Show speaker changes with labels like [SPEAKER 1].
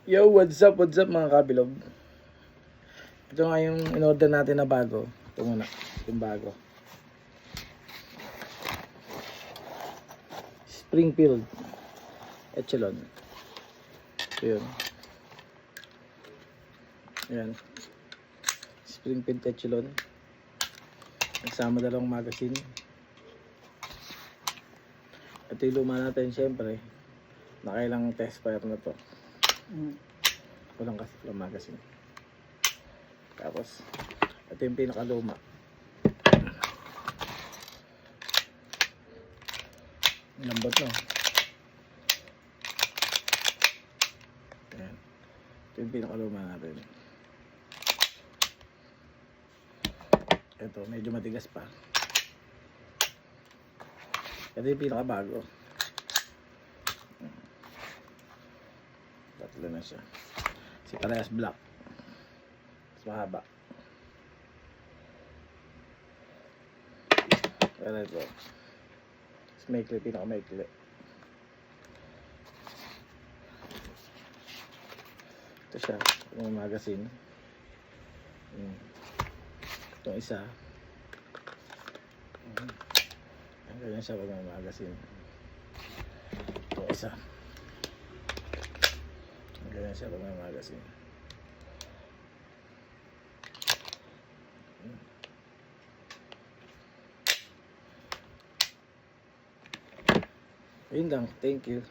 [SPEAKER 1] Yo, what's up mga kabilog? Ito nga yung in-order natin na bago. Ito muna, yung bago. Springfield Echelon. Ito yun. Ayan. Springfield Echelon. Nagsama dalawang magazine. Ito yung luma natin syempre. Nakailang test fire na to. Walang kasi from magazine. Tapos ito yung pinakaluma. Lambot no. Ayan. Ito yung pinakaluma natin. Ito medyo matigas pa. Ito yung pinakabago. Tatlo na siya. Si parehas black. Mas mahaba. Pero ito. Mas maikli, pinakamaikli. Ito siya. Yung magazine. Itong isa. Ganyan siya pag may magazine. Itong isa. Ganyan siya pag may magazine. Ayun lang. Thank you.